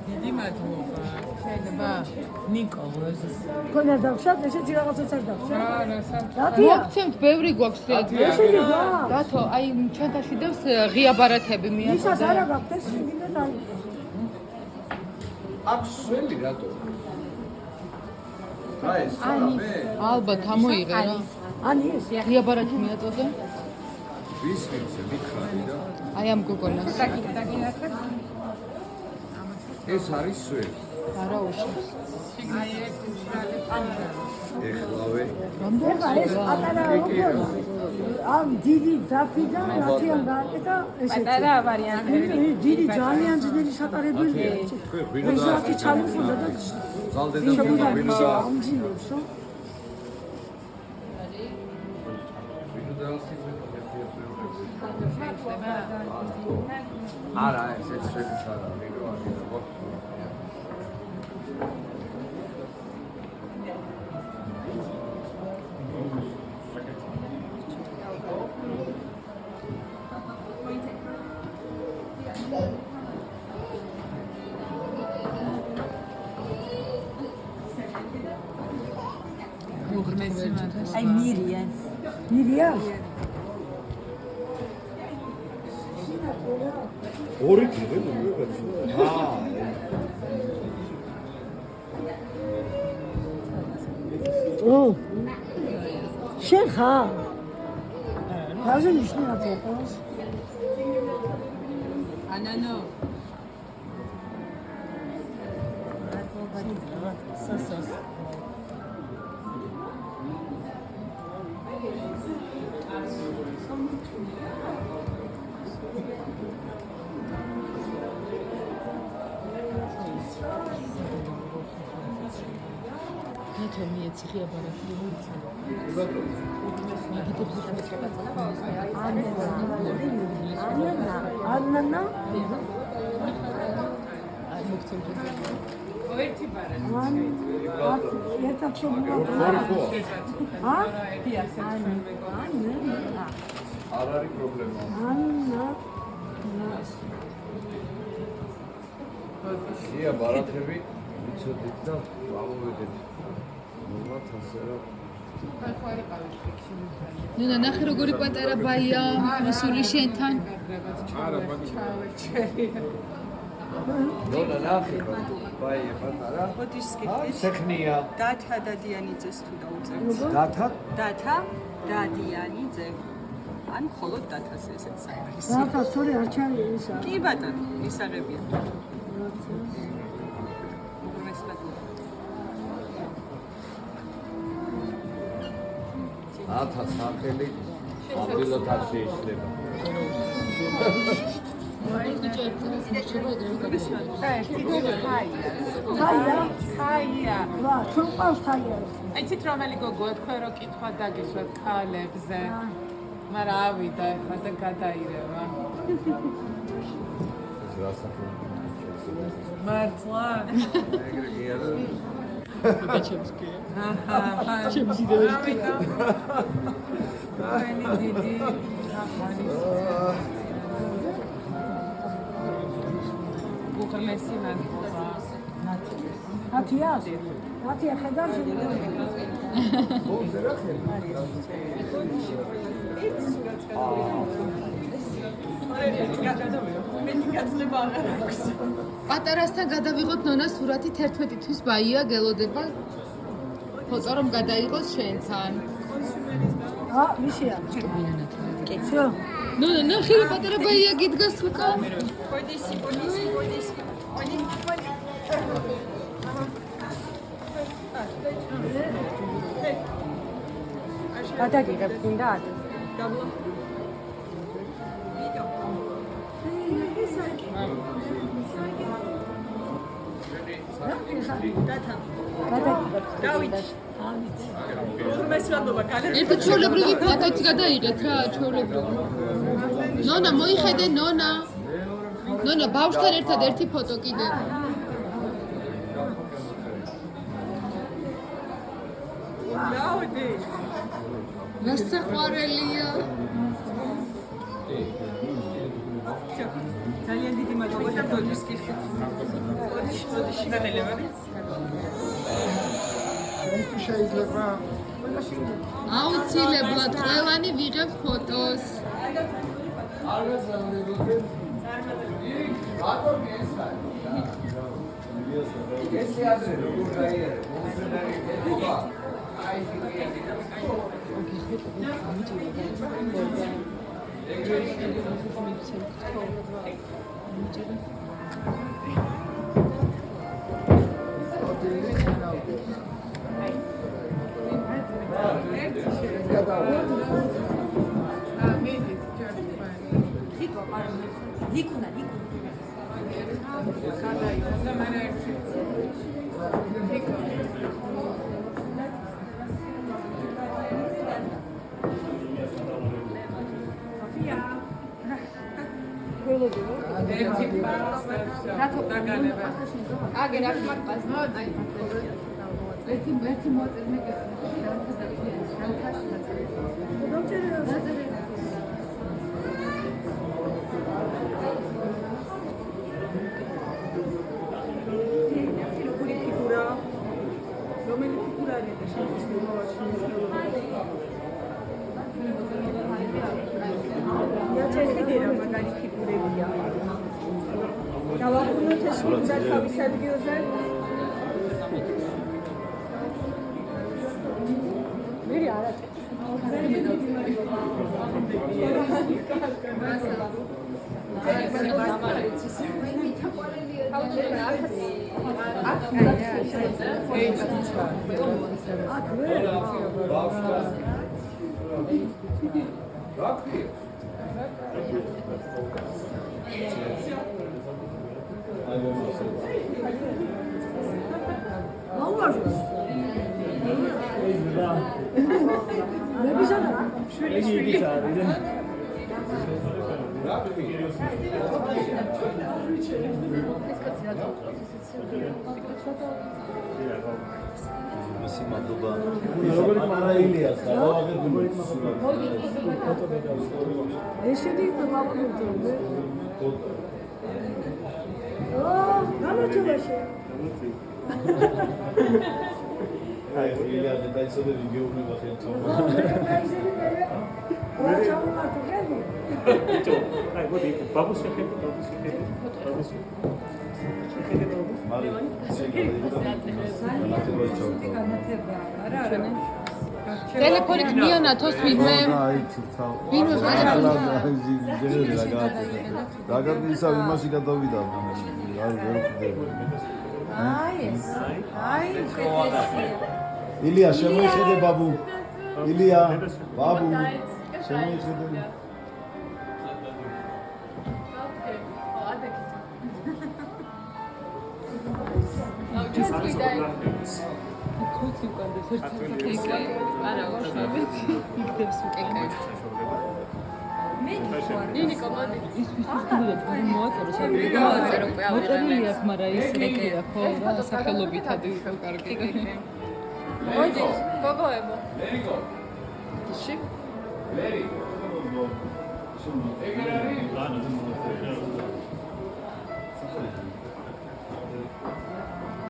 დიდი მადლობა. შეიძლება ნიკოლოზ. თქვენ არ დავშავთ, ესეც რაღაცას არ დავშავთ. არა, მოგცემთ, ბევრი გვაქვს ესეთი გვაქვს. დათო, აი ჩანთაში დევს ღია ბარათები მიაწყდა. ისაც არა გაქვთ, ეს შეგიძლიათ აი. აქვს სველი რატო? აი ეს რამე? ალბათ ამოიღე რა. ანი ეს ღია ბარათი მიაწოდა. ვის ვიცი, მიქარი და აი ამ გოგონას. ეს არის სველი. არა უშავს. ეხლავე. ეხლა ეს პატარა გოგონა. ამ დიდი დაფიდან რათიან გააკეთა ესეთი. პატარა ვარიანტები. დიდი ძალიან ძლიერი სატარებელია. ეს რათი ჩამოხდა და ზალდენ და ვინო ამჯილობსო. არა, ეს სველი არა, ვინო არის. აი მირია. მირია? ორი დღე მოგეცო. ო. შენ ხარ? რაზე ნიშნავს ეს? ანანო. სასას. ნათო მიეცი ღია ბარათი. ანანა აი მოგცემთ. ერთი ბარათი. ერთად შეგულა. ა? არ არის პრობლემა. ანა. ღია ბარათები ვიცოდით და ამოვიდეთ. მოვათ ასე რა. ნუნა ნახე როგორი პატარა ბაია, მოსული შენთან. არა, მაგით. ნონა ნახე, ბაია პატარა. ოდის skipti. სეხნია. დათა დადიანიძეს თუ დაუწევთ. დათა? დათა დადიანიძე. ან მხოლოდ დათას ესეც არის. დათა სწორი არ ჩარია ისა. კი ბატონო, ისაღებია. დათა სახელი ამბილოთ არ შეიძლება. ხაია. ვა, ჩვენ ყავს ხაია. აიცით რომელი გოგოა თქვენ რო კითხვა დაგიშვათ ქალებზე. მაგრამ ავიდა ეხლა და გადაირევა. ეს რა სახელი? მართლა? ეგრე კი არა. გაჩემსკი. აჰა. ჩემსიდევსკი. ვენი დიდი უღრმესი მადლობა. ათია ხედავ შეგიძლია. პატარასთან გადავიღოთ ნონას სურათი 11 თვის ბაია გელოდება. ფოტო რომ გადაიღოს შენთან. მისია. კი. всё. ნონა ნახე რა პატარა ბაია გიდგას უკან. პოდისი. გადაგიღებ გინდა? დაბლა. დათა. გადაგიღებ. დავით. ერთი ჩვეულებრივი ფოტოც გადაიღეთ რა, ჩვეულებრივი. ნონა, მოიხედე, ნონა. ნონა, ბავშვთან ერთად ერთი ფოტო კიდე. გაუდი. რა საყვარელია. ძალიან დიდი მადლობა და ბოდიშს გიხდით. ბოდიში განელება. შეიძლება აუცილებლად ყველანი ვიღებთ ფოტოს. ესე ასე როგორ გაიარე ტელეფონი გნიანა თოს ვინმე ვინმე რაგაბისა იმაში გადავიდა არ ვერ ხვდები ილია შემოიხედე ბაბუ ილია ბაბუ შემოიხედე გოგოებო